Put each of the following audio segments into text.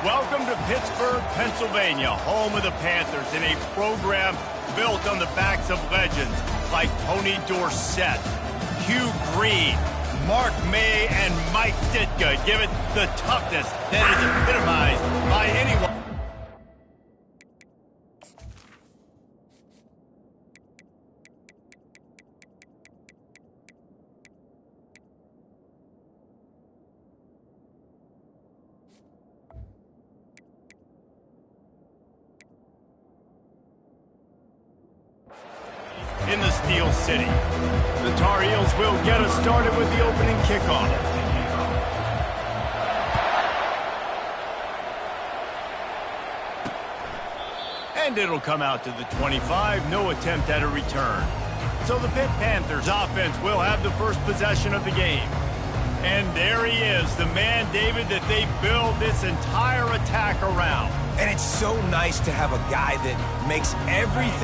Welcome to Pittsburgh, Pennsylvania, home of the Panthers, in a program built on the backs of legends like Tony Dorsett, Hugh Green, Mark May, and Mike Ditka. Give it the toughness that is epitomized by anyone. In the Steel City, the Tar Heels will get us started with the opening kickoff. And it'll come out to the 25, no attempt at a return. So the Pitt Panthers offense will have the first possession of the game. And there he is, the man, David, that they build this entire attack around. And it's so nice to have a guy that makes everything.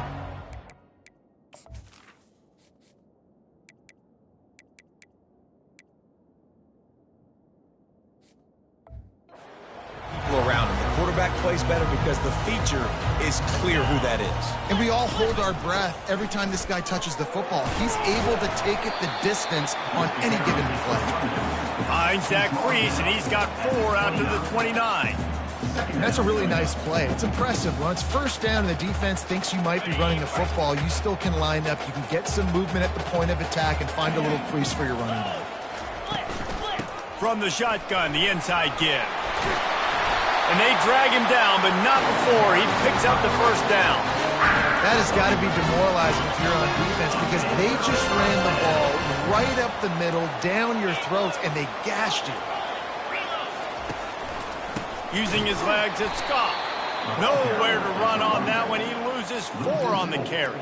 Around him. The quarterback plays better because the feature is clear who that is. And we all hold our breath every time this guy touches the football. He's able to take it the distance on any given play. Finds that crease, and he's got 4 out to the 29. That's a really nice play. It's impressive. Once first down and the defense thinks you might be running the football, you still can line up. You can get some movement at the point of attack and find a little crease for your running back. From the shotgun, the inside give. And they drag him down, but not before he picks up the first down. That has got to be demoralizing if you're on defense because they just ran the ball right up the middle, down your throats, and they gashed you. Using his legs, it's Scott. Nowhere to run on that one. He loses 4 on the carries.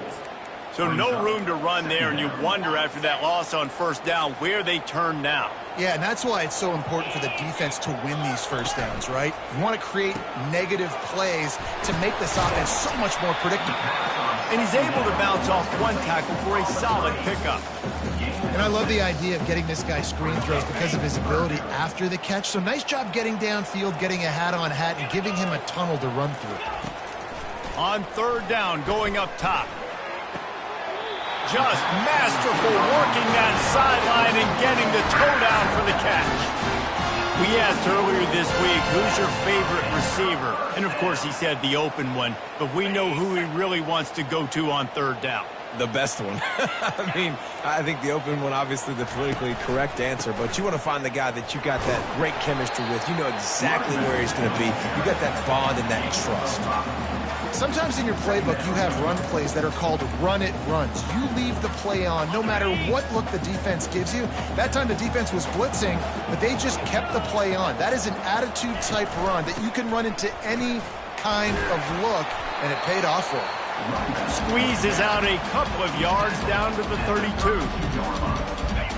So no room to run there, and you wonder after that loss on first down where they turn now. Yeah, and that's why it's so important for the defense to win these first downs, right? You want to create negative plays to make this offense so much more predictable. And he's able to bounce off one tackle for a solid pickup. And I love the idea of getting this guy screen throws because of his ability after the catch. So nice job getting downfield, getting a hat-on-hat, and giving him a tunnel to run through. On third down, going up top. Just masterful working that sideline and getting the toe down for the catch. We asked earlier this week, who's your favorite receiver? And of course he said the open one, but we know who he really wants to go to on third down. The best one. I mean, I think the open one, obviously the politically correct answer, but you want to find the guy that you got that great chemistry with. You know exactly where he's going to be. You got that bond and that trust. Sometimes in your playbook, you have run plays that are called run-it runs. You leave the play on no matter what look the defense gives you. That time the defense was blitzing, but they just kept the play on. That is an attitude-type run that you can run into any kind of look, and it paid off for him. Squeezes out a couple of yards down to the 32.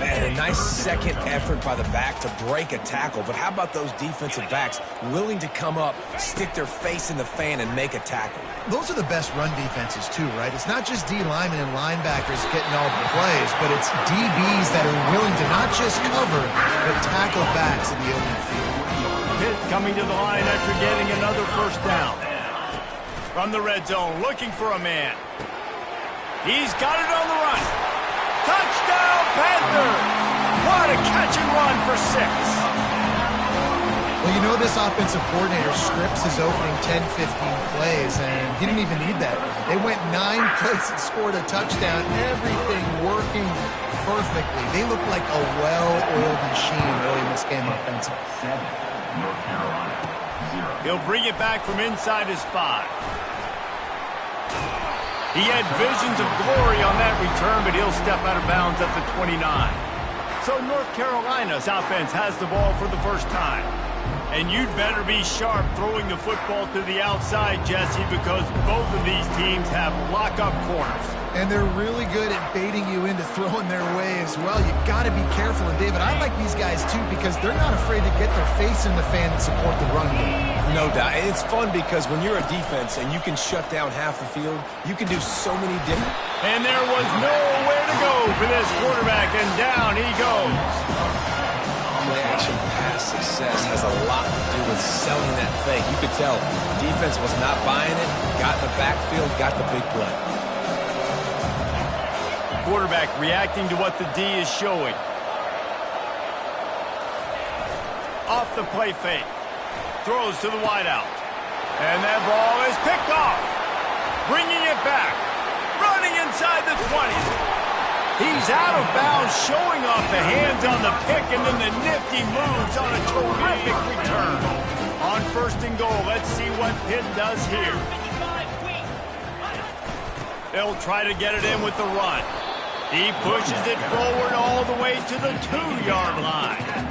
Man, a nice second effort by the back to break a tackle. But how about those defensive backs willing to come up, stick their face in the fan, and make a tackle? Those are the best run defenses, too, right? It's not just D linemen and linebackers getting all the plays, but it's DBs that are willing to not just cover, but tackle backs in the open field. Pitt coming to the line after getting another first down. From the red zone, looking for a man. He's got it on the run. Touchdown, Panthers! What a catch and run for 6. Well, you know this offensive coordinator scripts his opening 10, 15 plays, and he didn't even need that. They went 9 plays and scored a touchdown, everything working perfectly. They look like a well-oiled machine early in this game offensively. North Carolina, 0. He'll bring it back from inside his 5. He had visions of glory on that return, but he'll step out of bounds at the 29. So North Carolina's offense has the ball for the first time. And you'd better be sharp throwing the football to the outside, Jesse, because both of these teams have lock-up corners. And they're really good at baiting you into throwing their way as well. You got to be careful. And, David, I like these guys, too, because they're not afraid to get their face in the fan and support the run game. No doubt. It's fun because when you're a defense and you can shut down half the field, you can do so many different... And there was nowhere to go for this quarterback, and down he goes. Play action pass success. success has a lot to do with selling that fake. You could tell defense was not buying it, got in the backfield, got the big play. Quarterback reacting to what the D is showing. Off the play fake. Throws to the wideout. And that ball is picked off. Bringing it back. Running inside the 20. He's out of bounds, showing off the hands on the pick, and then the nifty moves on a terrific return. On 1st and goal, let's see what Pitt does here. They'll try to get it in with the run. He pushes it forward all the way to the 2-yard line.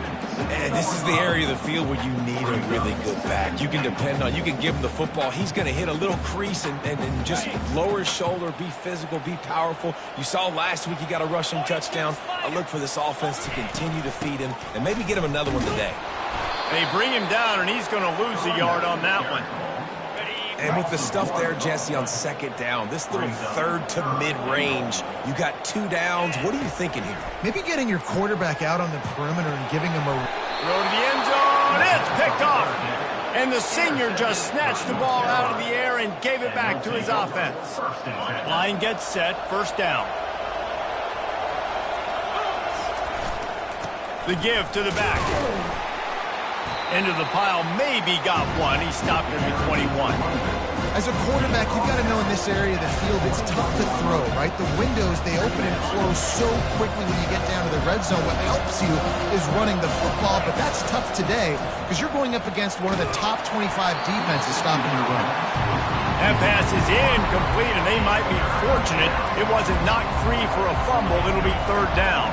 And this is the area of the field where you need a really good back. You can depend on, you can give him the football. He's going to hit a little crease and just lower his shoulder, be physical, be powerful. You saw last week he got a rushing touchdown. I look for this offense to continue to feed him and maybe get him another one today. They bring him down, and he's going to lose a yard on that one. And with the stuff there, Jesse, on 2nd down, this little 3rd to mid-range, you got 2 downs. What are you thinking here? Maybe getting your quarterback out on the perimeter and giving him a... Throw to the end zone. It's picked off. And the senior just snatched the ball out of the air and gave it back to his offense. Line gets set. 1st down. The give to the back. Into the pile, maybe got one. He stopped at the 21. As a quarterback, you've got to know in this area of the field, it's tough to throw, right? The windows, they open and close so quickly when you get down to the red zone. What helps you is running the football, but that's tough today because you're going up against one of the top 25 defenses stopping your run. That pass is incomplete, and they might be fortunate it wasn't knocked free for a fumble. It'll be 3rd down.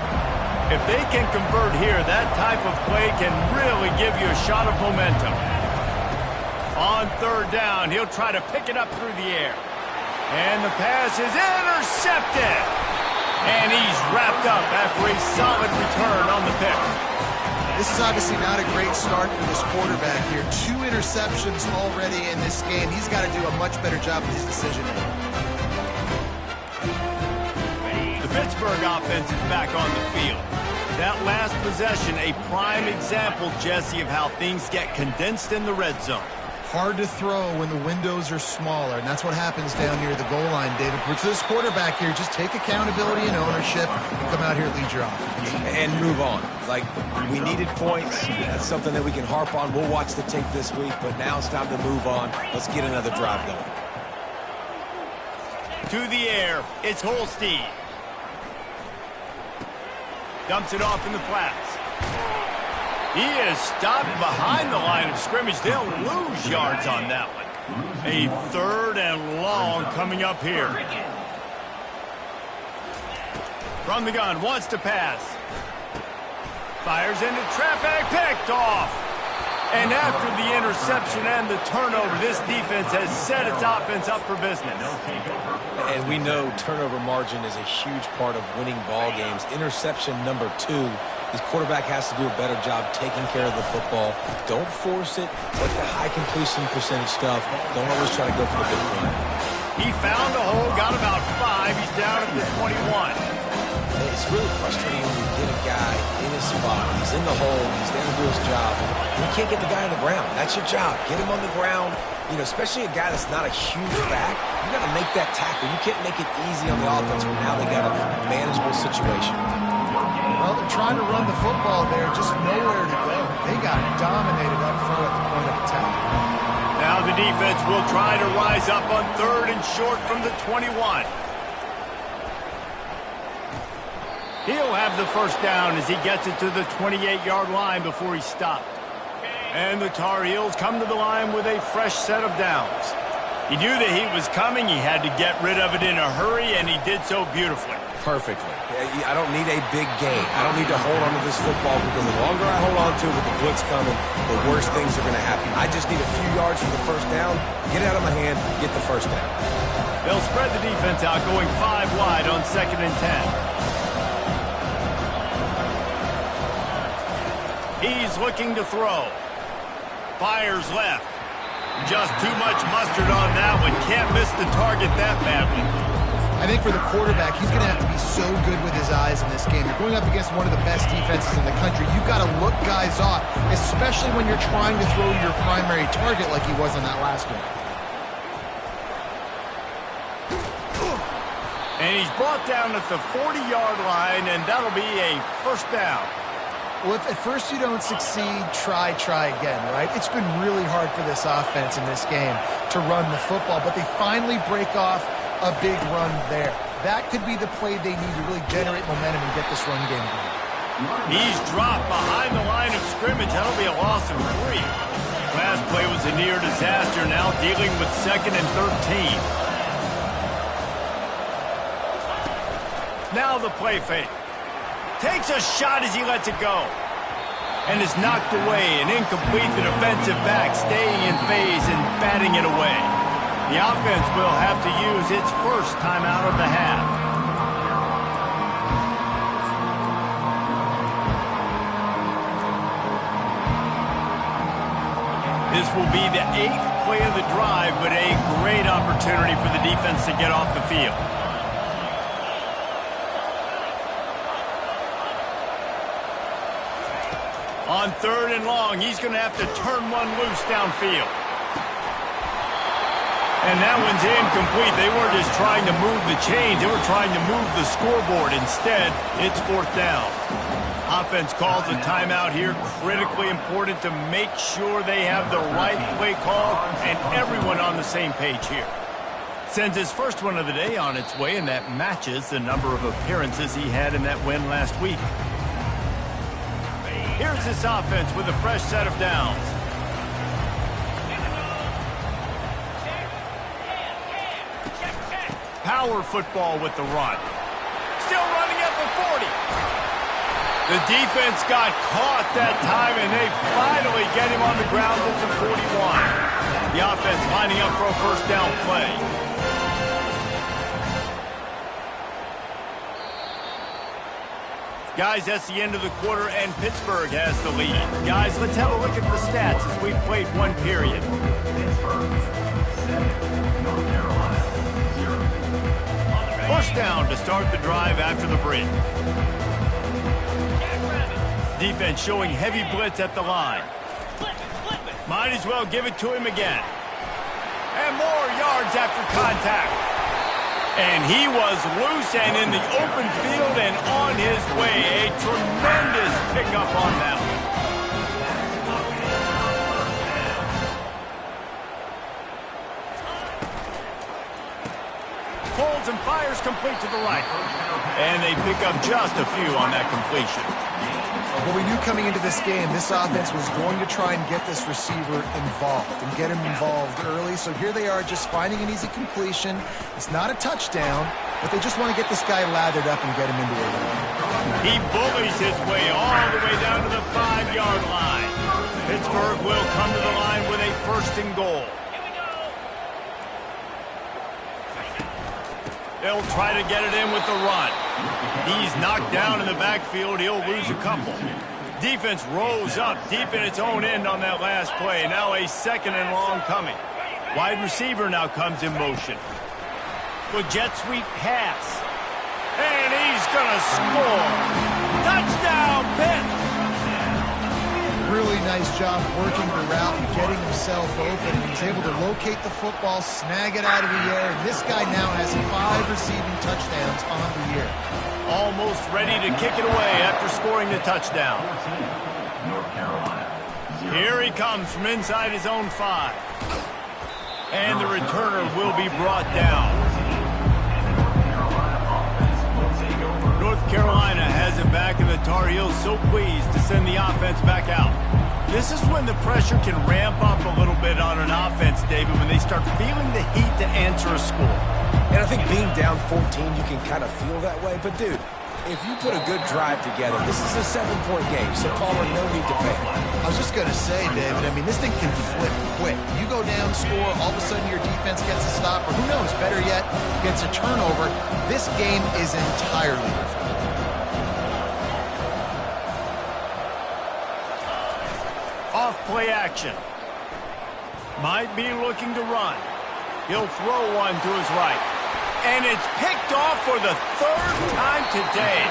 If they can convert here, that type of play can really give you a shot of momentum. On 3rd down, he'll try to pick it up through the air. And the pass is intercepted. And he's wrapped up after a solid return on the pick. This is obviously not a great start for this quarterback here. 2 interceptions already in this game. He's got to do a much better job with his decision-making. The Pittsburgh offense is back on the field. That last possession, a prime example, Jesse, of how things get condensed in the red zone. Hard to throw when the windows are smaller, and that's what happens down near the goal line, David. For this quarterback here, just take accountability and ownership and come out here and lead your offense. And move on. Like, we needed points. That's something that we can harp on. We'll watch the tape this week, but now it's time to move on. Let's get another drive going. To the air, it's Holstein. Dumps it off in the flats. He is stopped behind the line of scrimmage. They'll lose yards on that one. A 3rd and long coming up here. From the gun, wants to pass. Fires into traffic, picked off. And after the interception and the turnover, this defense has set its offense up for business. And we know turnover margin is a huge part of winning ball games. Interception number 2. This quarterback has to do a better job taking care of the football. Don't force it. Let the high completion percentage stuff. Don't always try to go for the big run. He found a hole, got about 5. He's down at the 21. It's really frustrating when you get a guy in his spot. He's in the hole. He's there to do his job. And you can't get the guy on the ground. That's your job. Get him on the ground. You know, especially a guy that's not a huge back. You got to make that tackle. You can't make it easy on the offense when now they got a manageable situation. Well, they're trying to run the football there, just nowhere to go. They got dominated up front at the point of attack. Now the defense will try to rise up on 3rd and short from the 21. He'll have the 1st down as he gets it to the 28-yard line before he's stopped. And the Tar Heels come to the line with a fresh set of downs. He knew the heat was coming. He had to get rid of it in a hurry, and he did so beautifully. Perfectly. I don't need a big gain. I don't need to hold on to this football because the longer I hold on to it with the blitz coming, the worse things are going to happen. I just need a few yards for the 1st down, get it out of my hand, get the 1st down. They'll spread the defense out, going 5 wide on 2nd and 10. He's looking to throw. Fires left. Just too much mustard on that one. Can't miss the target that badly. I think for the quarterback, he's going to have to be so good with his eyes in this game. You're going up against one of the best defenses in the country. You've got to look guys off, especially when you're trying to throw to your primary target like he was on that last one. And he's brought down at the 40-yard line, and that'll be a first down. Well, if at first you don't succeed, try again, right? It's been really hard for this offense in this game to run the football, but they finally break off a big run there. That could be the play they need to really generate momentum and get this run game going. He's dropped behind the line of scrimmage. That'll be a loss of 3. Last play was a near disaster, now dealing with 2nd and 13. Now the play fake. Takes a shot as he lets it go. And is knocked away and incomplete. The defensive back staying in phase and batting it away. The offense will have to use its first timeout of the half. This will be the 8th play of the drive, but a great opportunity for the defense to get off the field. On 3rd and long, he's going to have to turn one loose downfield. And that one's incomplete. They weren't just trying to move the chains. They were trying to move the scoreboard. Instead, it's 4th down. Offense calls a timeout here. Critically important to make sure they have the right play call and everyone on the same page here. Sends his first one of the day on its way, and that matches the number of appearances he had in that win last week. Here's this offense with a fresh set of downs. Power football with the run. Still running at the 40. The defense got caught that time, and they finally get him on the ground at the 41. The offense lining up for a first down play. Guys, that's the end of the quarter, and Pittsburgh has the lead. Guys, let's have a look at the stats as we've played one period. First down to start the drive after the break. Defense showing heavy blitz at the line. Might as well give it to him again. And more yards after contact. And he was loose and in the open field and on his way. A tremendous pickup on that one. Holds and fires complete to the right. And they pick up just a few on that completion. Well, we knew coming into this game, this offense was going to try and get this receiver involved and get him involved early. So here they are just finding an easy completion. It's not a touchdown, but they just want to get this guy lathered up and get him into a run. He bullies his way all the way down to the 5-yard line. Pittsburgh will come to the line with a 1st and goal. They'll try to get it in with the run. He's knocked down in the backfield. He'll lose a couple. Defense rose up deep in its own end on that last play. Now a 2nd and long coming. Wide receiver now comes in motion. The jet sweep pass. And he's going to score. Touchdown, Pitt! Really nice job working the route and getting himself open. He was able to locate the football, snag it out of the air, and this guy now has 5 receiving touchdowns on the year. Almost ready to kick it away after scoring the touchdown. North Carolina. Here he comes from inside his own 5. And the returner will be brought down. North Carolina has it back, and the Tar Heels so pleased to send the offense back out. This is when the pressure can ramp up a little bit on an offense, David, when they start feeling the heat to answer a score. And I think being down 14, you can kind of feel that way. But, dude, if you put a good drive together, this is a 7-point game, so Palmer, no need to panic. I was just going to say, David, I mean, this thing can flip quick. You go down, score, all of a sudden your defense gets a stop, or who knows, better yet, gets a turnover. This game is entirely different. Off play action. Might be looking to run. He'll throw one to his right. And it's picked off for the third time today.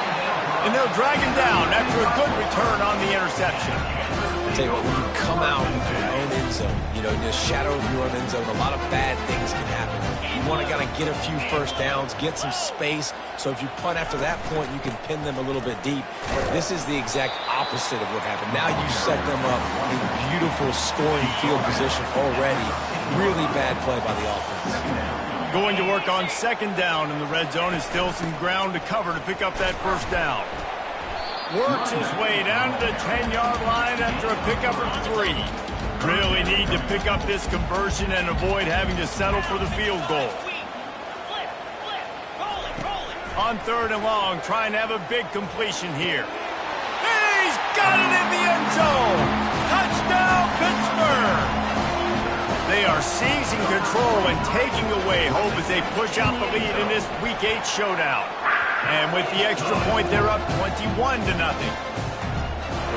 And they'll drag him down after a good return on the interception. I'll tell you what, when you come out of your own end zone, you know, in the shadow of your own end zone, a lot of bad things can happen. You want to kind of get a few first downs, get some space, so if you punt after that point, you can pin them a little bit deep. This is the exact opposite of what happened. Now you set them up in beautiful scoring field position already. Really bad play by the offense. Going to work on second down in the red zone is still some ground to cover to pick up that first down. Works his way down to the 10-yard line after a pickup of 3. Really need to pick up this conversion and avoid having to settle for the field goal. On third and long, trying to have a big completion here. He's got it in the end zone! Touchdown, Pittsburgh! They are seizing control and taking away hope as they push out the lead in this Week 8 showdown. And with the extra point, they're up 21-0.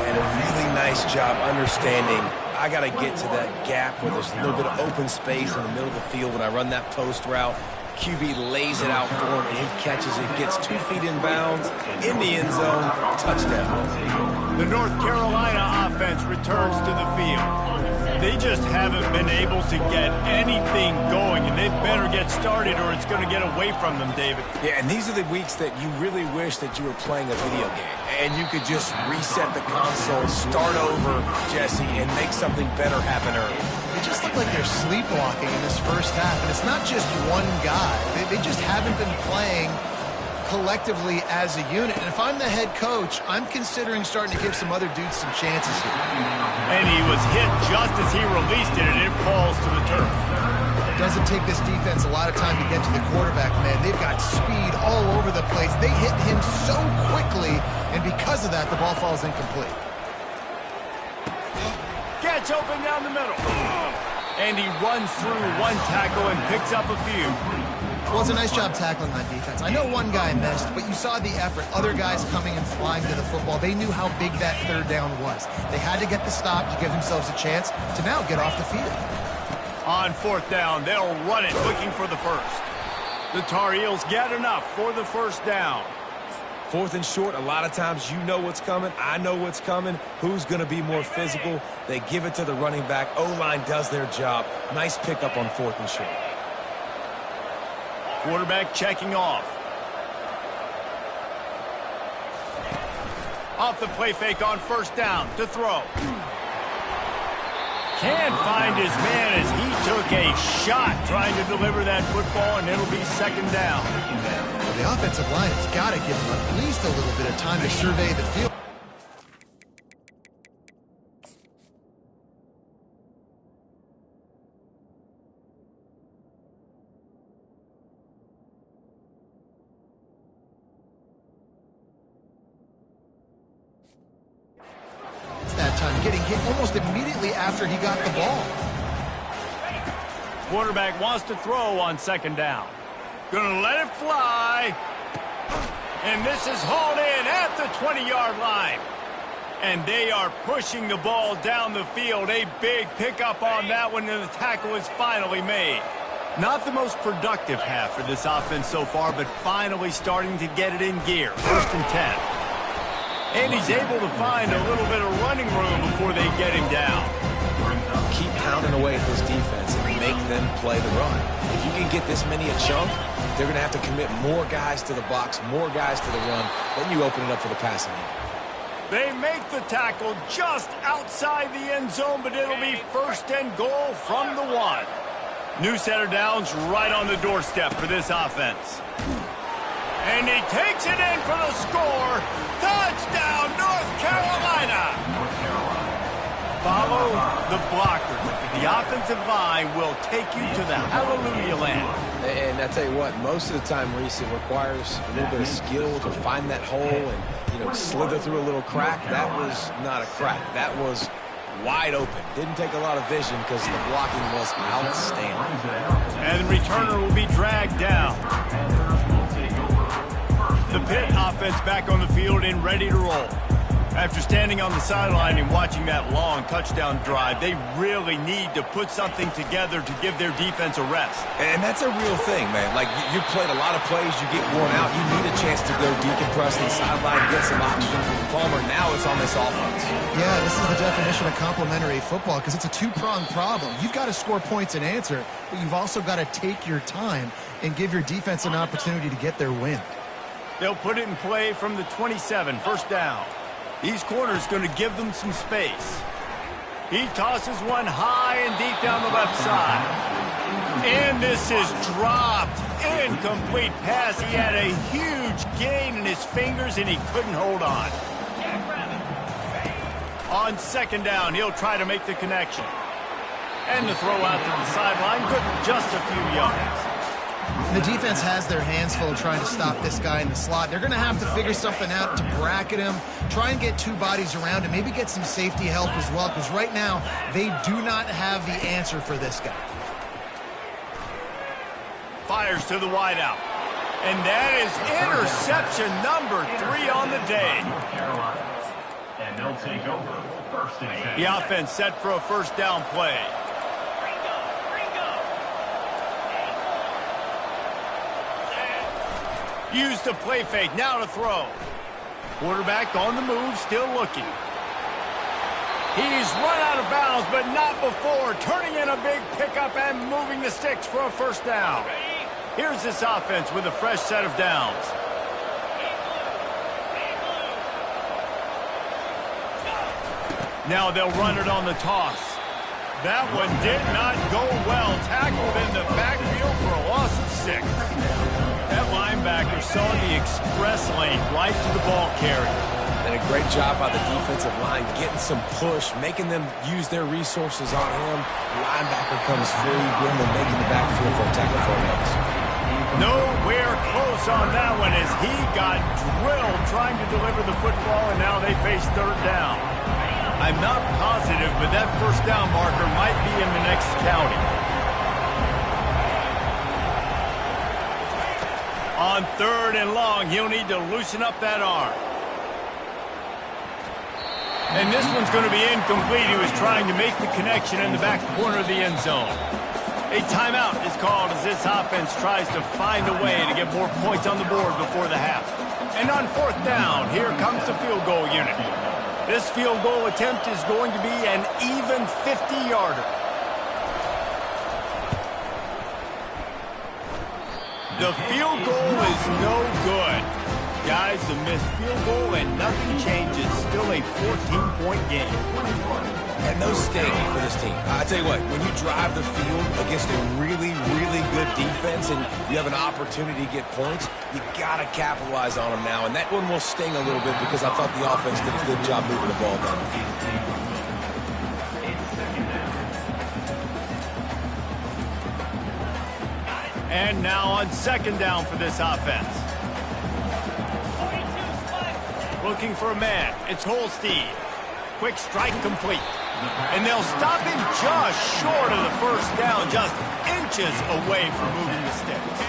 And a really nice job understanding I got to get to that gap where there's a little bit of open space in the middle of the field when I run that post route. QB lays it out for him, and he catches it, gets 2 feet in bounds, in the end zone, touchdown. The North Carolina offense returns to the field. They just haven't been able to get anything going, and they better get started or it's going to get away from them, David. Yeah, and these are the weeks that you really wish that you were playing a video game, and you could just reset the console, start over, Jesse, and make something better happen early. It just looked like they're sleepwalking in this first half, and it's not just one guy. They just haven't been playing collectively as a unit. And if I'm the head coach, I'm considering starting to give some other dudes some chances here. And he was hit just as he released it, and it falls to the turf. It doesn't take this defense a lot of time to get to the quarterback, man. They've got speed all over the place. They hit him so quickly, and because of that, the ball falls incomplete. Gets open down the middle. And he runs through one tackle and picks up a few. Well, it's a nice job tackling on defense. I know one guy missed, but you saw the effort. Other guys coming and flying to the football. They knew how big that third down was. They had to get the stop to give themselves a chance to now get off the field. On fourth down, they'll run it, looking for the first. The Tar Heels get enough for the first down. Fourth and short, a lot of times you know what's coming. I know what's coming. Who's going to be more physical? They give it to the running back. O-line does their job. Nice pickup on fourth and short. Quarterback checking off. Off the play fake on first down to throw. Can't find his man as he took a shot trying to deliver that football, and it'll be second down. Well, the offensive line has got to give him at least a little bit of time to survey the field. Getting hit almost immediately after he got the ball. Quarterback wants to throw on second down. Gonna let it fly. And this is hauled in at the 20-yard line. And they are pushing the ball down the field. A big pickup on that one, and the tackle is finally made. Not the most productive half for this offense so far, but finally starting to get it in gear. First and 10. And he's able to find a little bit of running room before they get him down. Keep pounding away at this defense and make them play the run. If you can get this many a chunk, they're going to have to commit more guys to the box, more guys to the run. Then you open it up for the passing game. They make the tackle just outside the end zone, but it'll be first and goal from the 1. New set of downs right on the doorstep for this offense. And he takes it in for the score. Touchdown, North Carolina. Follow the blocker. The offensive line will take you to the hallelujah land. And I tell you what, most of the time, Reese, it requires a little bit of skill to find that hole and, you know, slither through a little crack. That was not a crack. That was wide open. Didn't take a lot of vision because the blocking was outstanding. And the returner will be dragged down. The Pitt offense back on the field and ready to roll. After standing on the sideline and watching that long touchdown drive, they really need to put something together to give their defense a rest. And that's a real thing, man. Like, you played a lot of plays, you get worn out, you need a chance to go decompress on the sideline, get some oxygen. Palmer, now it's on this offense. Yeah, this is the definition of complementary football because it's a two-pronged problem. You've got to score points and answer, but you've also got to take your time and give your defense an opportunity to get their win. They'll put it in play from the 27, first down. These corners going to give them some space. He tosses one high and deep down the left side. And this is dropped. Incomplete pass. He had a huge gain in his fingers, and he couldn't hold on. On second down, he'll try to make the connection. And the throw out to the sideline, good for just a few yards. The defense has their hands full trying to stop this guy in the slot. They're going to have to figure something out to bracket him, try and get two bodies around him, maybe get some safety help as well, because right now they do not have the answer for this guy. Fires to the wideout. And that is interception number 3 on the day. And they'll take over first and 10. The offense set for a first down play. Use the play fake, now to throw. Quarterback on the move, still looking. He's run out of bounds, but not before. Turning in a big pickup and moving the sticks for a first down. Here's this offense with a fresh set of downs. Now they'll run it on the toss. That one did not go well. Tackled in the backfield for a loss of 6. That linebacker saw the express lane right to the ball carrier. And a great job by the defensive line, getting some push, making them use their resources on him. The linebacker comes free, Greenland making the backfield for a tackle for a loss. Nowhere close on that one as he got drilled trying to deliver the football, and now they face third down. I'm not positive, but that first down marker might be in the next county. On third and long, he'll need to loosen up that arm. And this one's going to be incomplete. He was trying to make the connection in the back corner of the end zone. A timeout is called as this offense tries to find a way to get more points on the board before the half. And on fourth down, here comes the field goal unit. This field goal attempt is going to be an even 50-yarder. The field goal is no good. Guys, the missed field goal and nothing changes. Still a 14-point game. And those sting for this team. I tell you what, when you drive the field against a really, really good defense and you have an opportunity to get points, you got to capitalize on them now. And that one will sting a little bit because I thought the offense did a good job moving the ball down the field. And now on second down for this offense. Looking for a man. It's Holstein. Quick strike complete. And they'll stop him just short of the first down, just inches away from moving the sticks.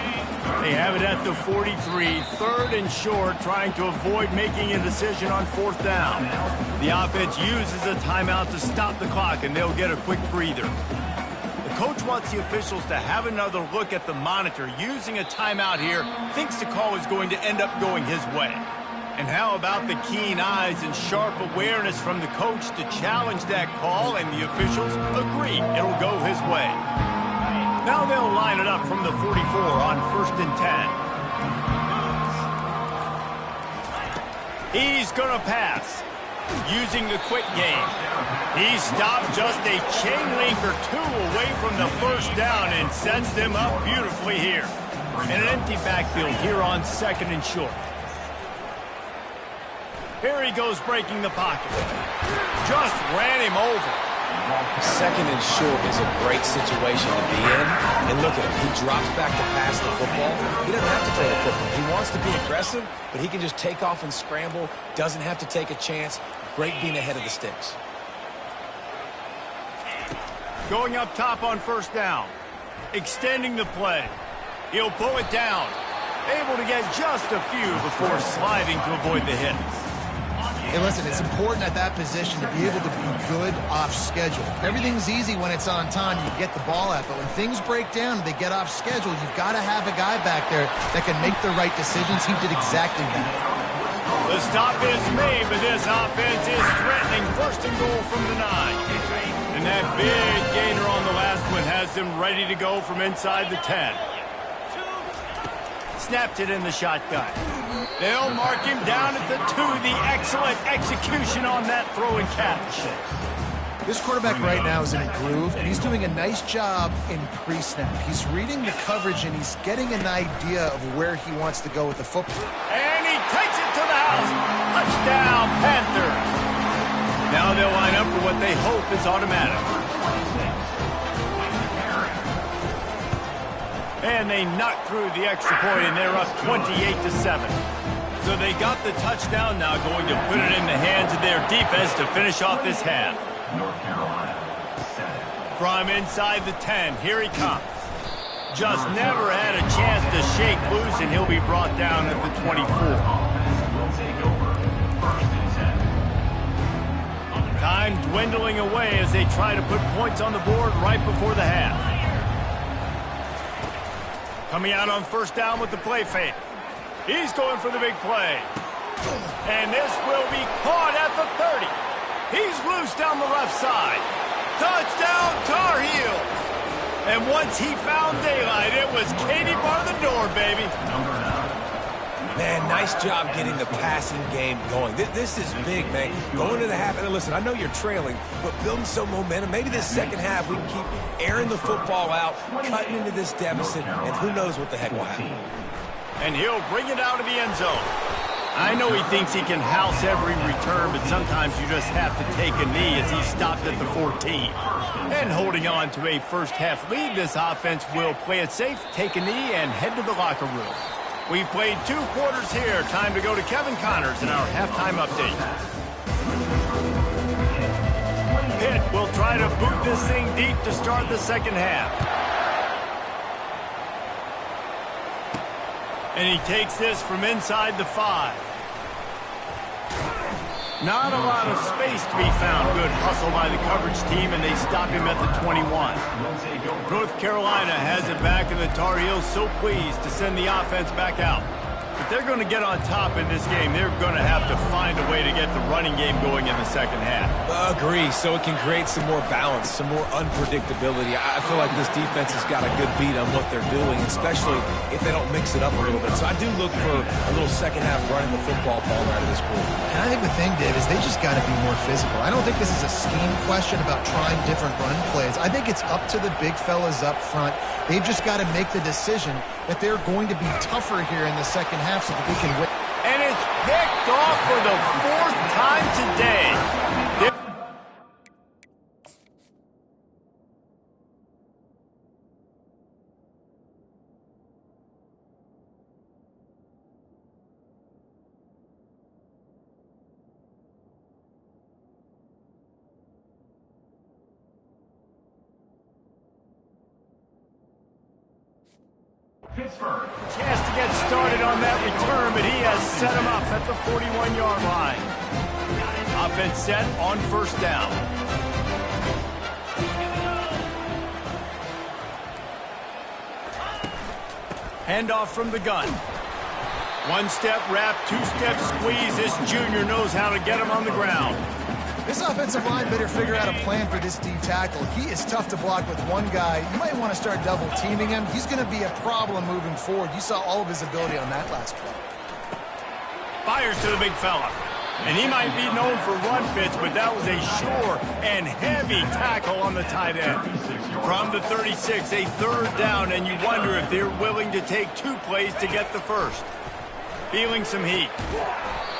They have it at the 43, third and short, trying to avoid making a decision on fourth down. The offense uses a timeout to stop the clock, and they'll get a quick breather. The coach wants the officials to have another look at the monitor. Using a timeout here, thinks the call is going to end up going his way. And how about the keen eyes and sharp awareness from the coach to challenge that call, and the officials agree it'll go his way. Now they'll line it up from the 44 on first and 10. He's going to pass. Using the quick game. He stopped just a chain link or two away from the first down and sets them up beautifully here. And an empty backfield here on second and short. Here he goes breaking the pocket. Just ran him over. Second and short is a great situation to be in. And look at him. He drops back to pass the football. He doesn't have to throw the football. He wants to be aggressive, but he can just take off and scramble. Doesn't have to take a chance. Great being ahead of the sticks. Going up top on first down. Extending the play. He'll pull it down. Able to get just a few before sliding to avoid the hits. Hey, listen, it's important at that position to be able to be good off schedule. Everything's easy when it's on time, you get the ball out, but when things break down, they get off schedule, you've got to have a guy back there that can make the right decisions. He did exactly that. The stop is made, but this offense is threatening. First and goal from the 9. And that big gainer on the last one has them ready to go from inside the 10. Snapped it in the shotgun. They'll mark him down at the 2. The excellent execution on that throw and catch. This quarterback right now is in a groove, and he's doing a nice job in pre-snap. He's reading the coverage, and he's getting an idea of where he wants to go with the football. And he takes it to the house. Touchdown, Panthers. Now they'll line up for what they hope is automatic. And they knock through the extra point, and they're up 28-7. So they got the touchdown, now going to put it in the hands of their defense to finish off this half. North Carolina, 7. From inside the 10, here he comes. Just never had a chance to shake loose, and he'll be brought down at the 24. Will take over. First and 10. Time dwindling away as they try to put points on the board right before the half. Coming out on first down with the play fake. He's going for the big play. And this will be caught at the 30. He's loose down the left side. Touchdown, Tar Heels. And once he found daylight, it was Katie bar the door, baby. Number 9. Man, nice job getting the passing game going. This is big, man. Going to the half, and listen, I know you're trailing, but building some momentum. Maybe this second half we can keep airing the football out, cutting into this deficit, and who knows what the heck will happen. And he'll bring it out of the end zone. I know he thinks he can house every return, but sometimes you just have to take a knee as he stopped at the 14. And holding on to a first-half lead, this offense will play it safe, take a knee, and head to the locker room. We've played 2 quarters here. Time to go to Kevin Connors in our halftime update. Pitt will try to boot this thing deep to start the second half. And he takes this from inside the 5. Not a lot of space to be found. Good hustle by the coverage team, and they stop him at the 21. North Carolina has it back, and the Tar Heels so pleased to send the offense back out. If they're going to get on top in this game, they're going to have to find a way to get the running game going in the second half. Agree, so it can create some more balance, some more unpredictability. I feel like this defense has got a good beat on what they're doing, especially if they don't mix it up a little bit. So I do look for a little second half running the football ball out of this group. And I think the thing, Dave, is they just got to be more physical. I don't think this is a scheme question about trying different run plays. I think it's up to the big fellas up front. They've just got to make the decision that they're going to be tougher here in the second half so that they can win. And it's picked off for the 4th time today. Pittsburgh. Chance to get started on that return, but he has set him up at the 41-yard line. Offense set on first down. Handoff from the gun. 1-step wrap, 2-step squeeze. This junior knows how to get him on the ground. This offensive line better figure out a plan for this D tackle. He is tough to block with one guy. You might want to start double teaming him. He's going to be a problem moving forward. You saw all of his ability on that last play. Fires to the big fella. And he might be known for run fits, but that was a sure and heavy tackle on the tight end. From the 36, a 3rd down, and you wonder if they're willing to take 2 plays to get the first. Feeling some heat.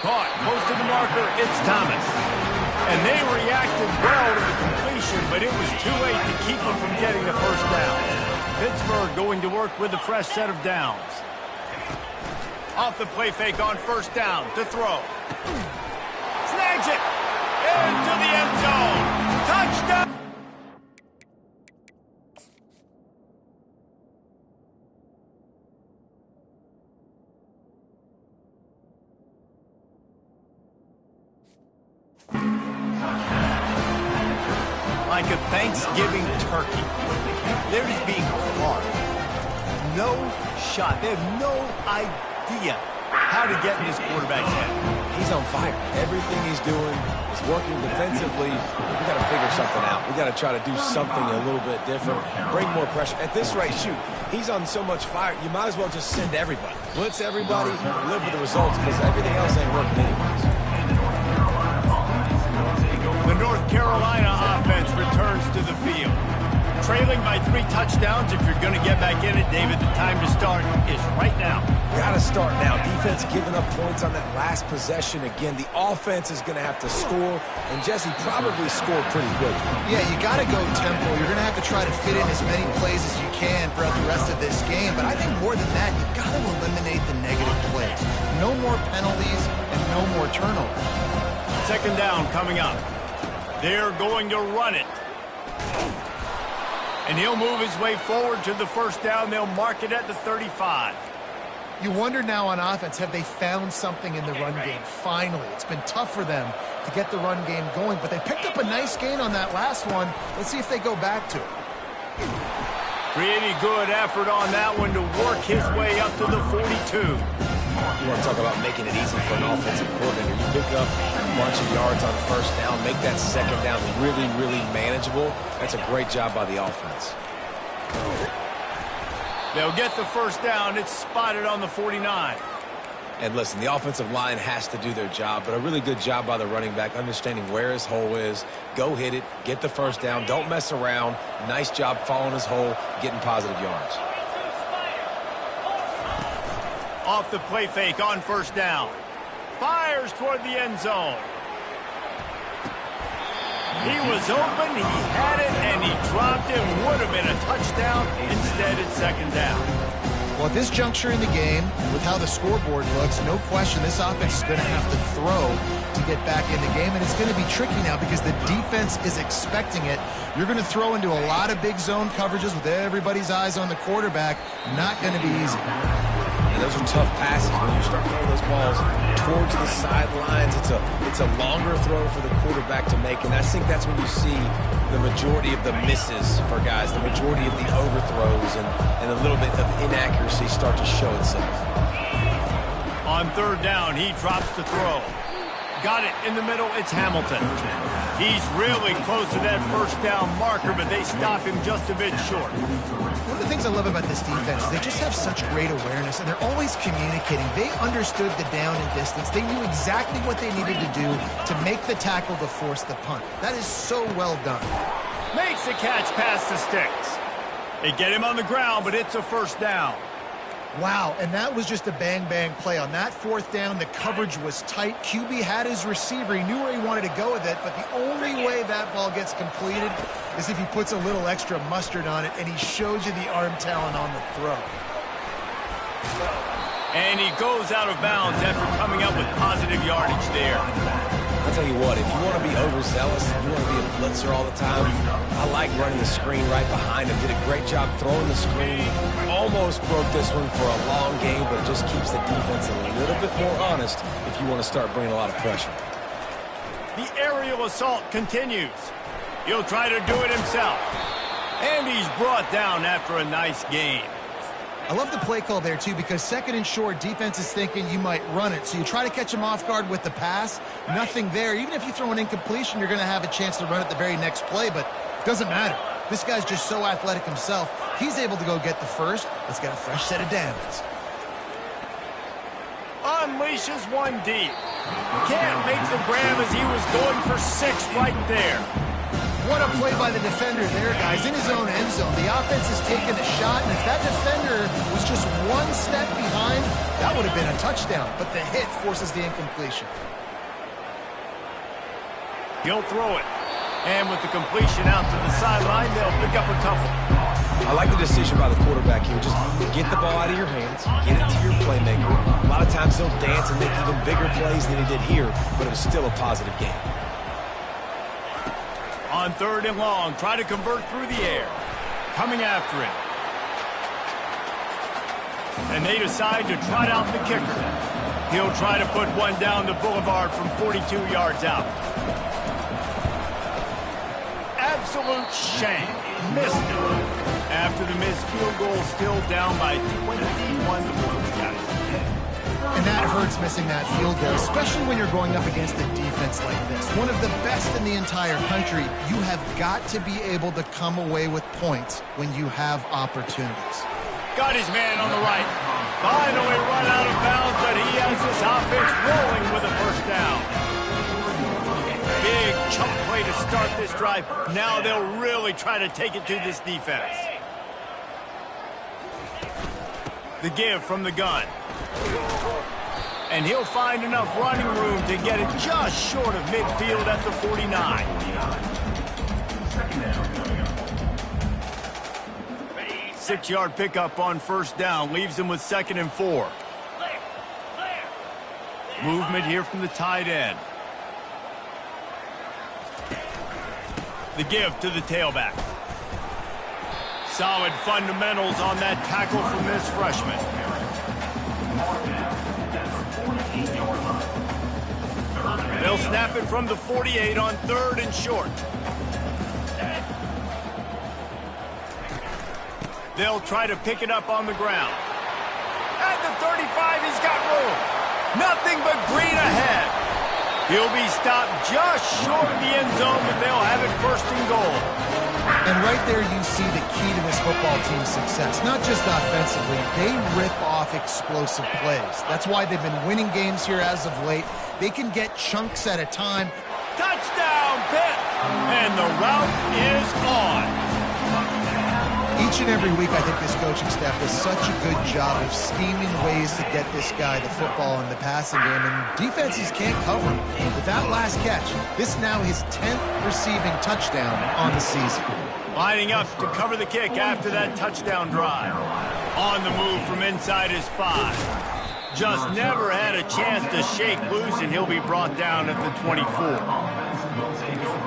Caught, close to the marker, it's Thomas. And they reacted well to the completion, but it was too late to keep them from getting the first down. Pittsburgh going to work with a fresh set of downs. Off the play fake on first down to throw. Snags it into the end zone. Touchdown. like a Thanksgiving turkey. They're just being carved. No shot. They have no idea how to get in this quarterback's head. He's on fire. Everything he's doing is working defensively. We got to figure something out. We got to try to do something a little bit different. Bring more pressure. At this rate, shoot, he's on so much fire, you might as well just send everybody. Blitz everybody, live with the results, because everything else ain't working anyways. The North Carolina offense returns to the field. Trailing by 3 touchdowns. If you're going to get back in it, David, the time to start is right now. Got to start now. Defense giving up points on that last possession. Again, the offense is going to have to score, and Jesse probably scored pretty quick. Yeah, you got to go tempo. You're going to have to try to fit in as many plays as you can throughout the rest of this game. But I think more than that, you got to eliminate the negative plays. No more penalties and no more turnovers. Second down coming up. They're going to run it. And he'll move his way forward to the first down. They'll mark it at the 35. You wonder now on offense, have they found something in the run game? Finally, it's been tough for them to get the run game going, but they picked up a nice gain on that last one. Let's see if they go back to it. Pretty good effort on that one to work his way up to the 42. You want to talk about making it easy for an offensive coordinator. You pick up a bunch of yards on first down, make that second down really, really manageable. That's a great job by the offense. They'll get the first down. It's spotted on the 49. And listen, the offensive line has to do their job, but a really good job by the running back, understanding where his hole is. Go hit it, get the first down, don't mess around. Nice job following his hole, getting positive yards. Off the play fake on first down. Fires toward the end zone. He was open, he had it, and he dropped it. Would have been a touchdown. Instead, it's second down. Well, at this juncture in the game, with how the scoreboard looks, no question this offense is going to have to throw to get back in the game, and it's going to be tricky now because the defense is expecting it. You're going to throw into a lot of big zone coverages with everybody's eyes on the quarterback. Not going to be easy. And those are tough passes when you start throwing those balls towards the sidelines. It's a longer throw for the quarterback to make, and I think that's when you see the majority of the misses for guys, the majority of the overthrows, and a little bit of inaccuracy start to show itself. On third down, he drops the throw. Got it in the middle, it's Hamilton. He's really close to that first down marker, but they stop him just a bit short. One of the things I love about this defense is they just have such great awareness, and they're always communicating. They understood the down and distance. They knew exactly what they needed to do to make the tackle to force the punt. That is so well done. Makes the catch past the sticks. They get him on the ground, but it's a first down. Wow, and that was just a bang-bang play. On that fourth down, the coverage was tight. QB had his receiver. He knew where he wanted to go with it, but the only way that ball gets completed is if he puts a little extra mustard on it, and he shows you the arm talent on the throw. And he goes out of bounds after coming up with positive yardage there. I'll tell you what, if you want to be overzealous, if you want to be a blitzer all the time, I like running the screen right behind him. Did a great job throwing the screen. Almost broke this one for a long game, but it just keeps the defense a little bit more honest if you want to start bringing a lot of pressure. The aerial assault continues. He'll try to do it himself. And he's brought down after a nice game. I love the play call there, too, because second and short, defense is thinking you might run it. So you try to catch him off guard with the pass. Nothing there. Even if you throw an incompletion, you're going to have a chance to run it the very next play, but it doesn't matter. This guy's just so athletic himself. He's able to go get the first. Let's get a fresh set of downs. Unleashes one deep. Can't make the grab as he was going for 6 right there. What a play by the defender there, guys. In his own end zone, the offense has taken a shot, and if that defender was just one step behind, that would have been a touchdown. But the hit forces the incompletion. He'll throw it. And with the completion out to the sideline, they'll pick up a couple. I like the decision by the quarterback here. Just get the ball out of your hands, get it to your playmaker. A lot of times he'll dance and make even bigger plays than he did here, but it was still a positive game. On third and long, try to convert through the air. Coming after him. And they decide to trot out the kicker. He'll try to put one down the boulevard from 42 yards out. absolute shame. Missed it. After the missed field goal, still down by 21 points, guys. And that hurts, missing that field goal, especially when you're going up against a defense like this. One of the best in the entire country. You have got to be able to come away with points when you have opportunities. Got his man on the right. Finally run out of bounds, but he has this offense rolling with a first down. Big chunk play to start this drive. Now they'll really try to take it to this defense. The give from the gun. And he'll find enough running room to get it just short of midfield at the 49. Six-yard pickup on first down. Leaves him with 2nd and 4. Movement here from the tight end. The give to the tailback. Solid fundamentals on that tackle from this freshman. They'll snap it from the 48 on 3rd and short. They'll try to pick it up on the ground. At the 35, he's got room. Nothing but green ahead. He'll be stopped just short of the end zone, but they'll have it 1st and goal. And right there you see the key to this football team's success. Not just offensively, they rip off explosive plays. That's why they've been winning games here as of late. They can get chunks at a time. Touchdown, Pitt! And the route is on. Each and every week, I think this coaching staff does such a good job of scheming ways to get this guy the football in the passing game, and defenses can't cover him. With that last catch, this now his 10th receiving touchdown on the season. Lining up to cover the kick after that touchdown drive. On the move from inside his 5. Just never had a chance to shake loose, and he'll be brought down at the 24.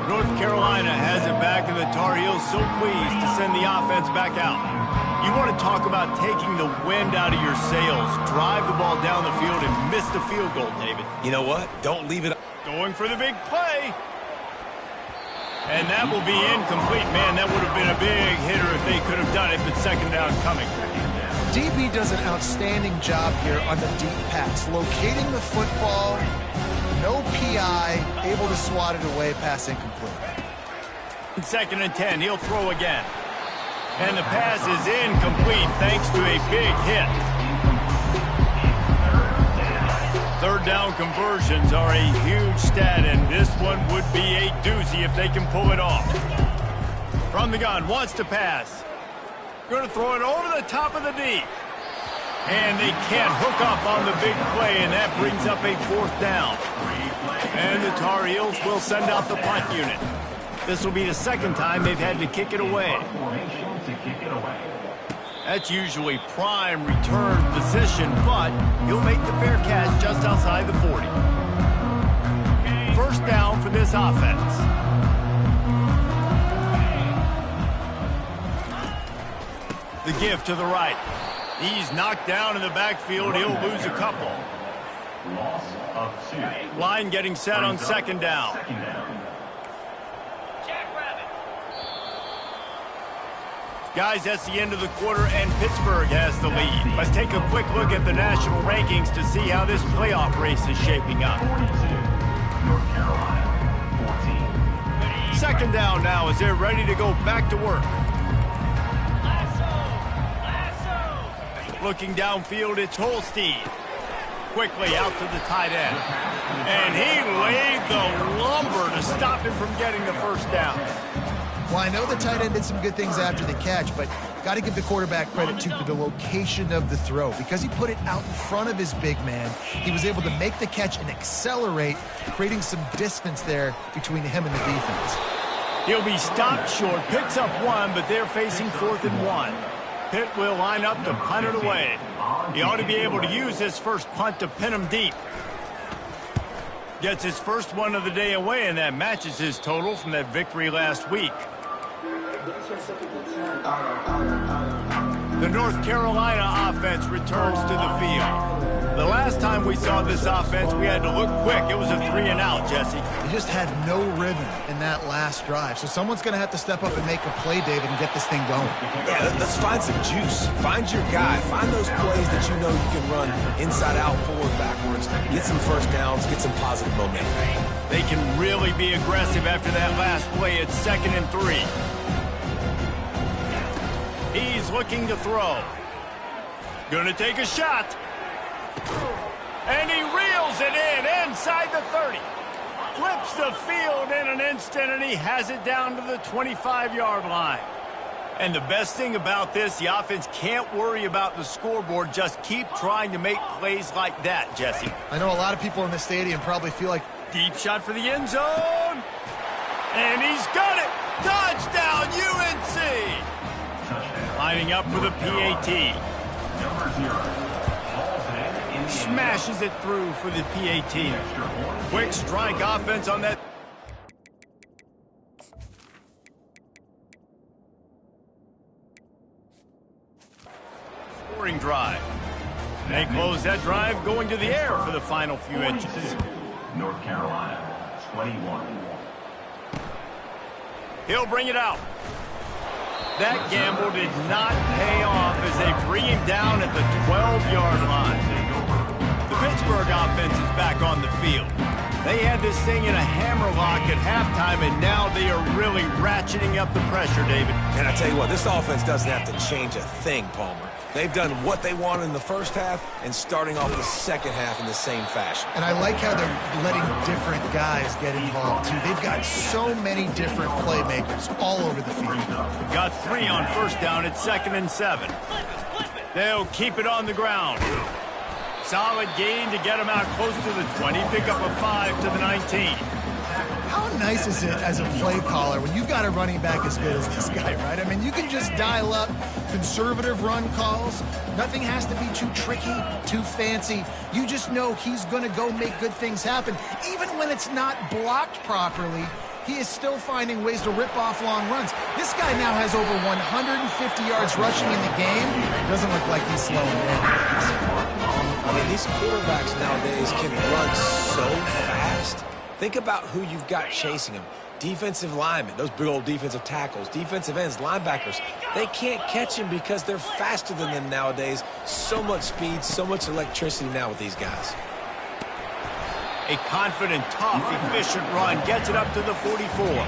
North Carolina has it back, and the Tar Heels so pleased to send the offense back out. You want to talk about taking the wind out of your sails. Drive the ball down the field and miss the field goal, David. You know what? Don't leave it. Going for the big play. And that will be incomplete. Man, that would have been a big hitter if they could have done it, but 2nd down coming. DB does an outstanding job here on the deep pass, locating the football, no PI, able to swat it away, pass incomplete. 2nd and 10, he'll throw again. And the pass is incomplete thanks to a big hit. 3rd down conversions are a huge stat, and this one would be a doozy if they can pull it off. From the gun, wants to pass. Going to throw it over the top of the D. And they can't hook up on the big play, and that brings up a 4th down. And the Tar Heels will send out the punt unit. This will be the 2nd time they've had to kick it away. That's usually prime return position, but he'll make the fair catch just outside the 40. 1st down for this offense. The give to the right. He's knocked down in the backfield. He'll lose a couple. Loss of 2. Line getting set on 2nd down. Guys, that's the end of the quarter, and Pittsburgh has the lead. Let's take a quick look at the national rankings to see how this playoff race is shaping up. 42. North Carolina, 14. 2nd down now as they're ready to go back to work. Looking downfield, it's Holstein. Quickly out to the tight end. And he laid the lumber to stop him from getting the 1st down. Well, I know the tight end did some good things after the catch, but got to give the quarterback credit, too, for the location of the throw. Because he put it out in front of his big man, he was able to make the catch and accelerate, creating some distance there between him and the defense. He'll be stopped short, picks up 1, but they're facing 4th and 1. Pitt will line up to punt it away. He ought to be able to use this first punt to pin him deep. Gets his first one of the day away, and that matches his total from that victory last week. The North Carolina offense returns to the field. The last last time we saw this offense, we had to look quick. It was a 3-and-out, Jesse. He just had no rhythm in that last drive. So someone's going to have to step up and make a play, David, and get this thing going. Yeah, let's find some juice. Find your guy. Find those plays that you know you can run inside out, forward, backwards. Get some first downs. Get some positive momentum. They can really be aggressive after that last play. It's 2nd and 3. He's looking to throw. Gonna take a shot. And he reels it in inside the 30. Flips the field in an instant, and he has it down to the 25-yard line. And the best thing about this, the offense can't worry about the scoreboard. Just keep trying to make plays like that, Jesse. I know a lot of people in the stadium probably feel like... Deep shot for the end zone. And he's got it. Touchdown, UNC. Lining up for the PAT. Number 0. Smashes it through for the PAT. Quick strike offense on that. Scoring drive. And they close that drive going to the air for the final few inches. North Carolina, 21. He'll bring it out. That gamble did not pay off as they bring him down at the 12-yard line. The Pittsburgh offense is back on the field. They had this thing in a hammerlock at halftime, and now they are really ratcheting up the pressure, David. And I tell you what, this offense doesn't have to change a thing, Palmer. They've done what they wanted in the first half and starting off the second half in the same fashion. And I like how they're letting different guys get involved, too. They've got so many different playmakers all over the field. Got 3 on first down at 2nd and 7. They'll keep it on the ground. Solid gain to get them out close to the 20. Pick up a 5 to the 19. How nice is it as a play caller when you've got a running back as good as this guy, right? I mean, you can just dial up conservative run calls. Nothing has to be too tricky, too fancy. You just know he's going to go make good things happen. Even when it's not blocked properly, he is still finding ways to rip off long runs. This guy now has over 150 yards rushing in the game. Doesn't look like he's slowing down. I mean, these quarterbacks nowadays can run so fast. Think about who you've got chasing them. Defensive linemen, those big old defensive tackles, defensive ends, linebackers. They can't catch him because they're faster than them nowadays. So much speed, so much electricity now with these guys. A confident, tough, efficient run gets it up to the 44.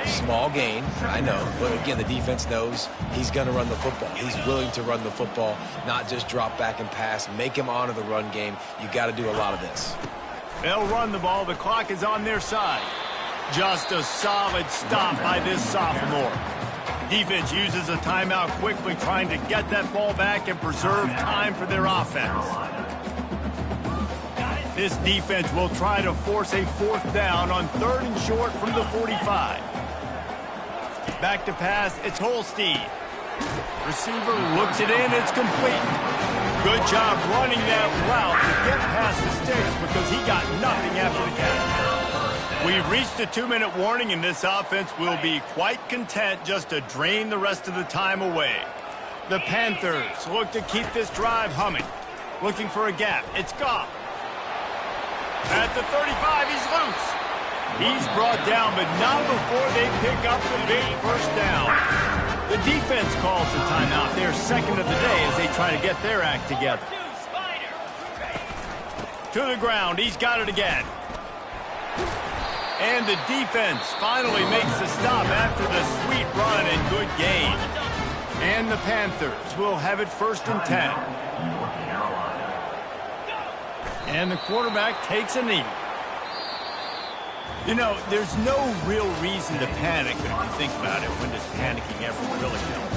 Small gain, I know, but again, the defense knows he's going to run the football. He's willing to run the football, not just drop back and pass, make him honor the run game. You got to do a lot of this. They'll run the ball. The clock is on their side. Just a solid stop by this sophomore. Defense uses a timeout quickly, trying to get that ball back and preserve time for their offense. This defense will try to force a 4th down on 3rd and short from the 45. Back to pass, it's Holstein. Receiver looks it in, it's complete. Good job running that route to get past the sticks because he got nothing after the catch. We've reached the 2-minute warning, and this offense will be quite content just to drain the rest of the time away. The Panthers look to keep this drive humming. Looking for a gap. It's Goff. At the 35, he's loose. He's brought down, but not before they pick up the big first down. The defense calls the timeout. They're 2nd of the day as they try to get their act together. To the ground. He's got it again. And the defense finally makes the stop after the sweet run and good gain. And the Panthers will have it 1st and 10. And the quarterback takes a knee. You know, there's no real reason to panic, but if you think about it, when does panicking ever really help?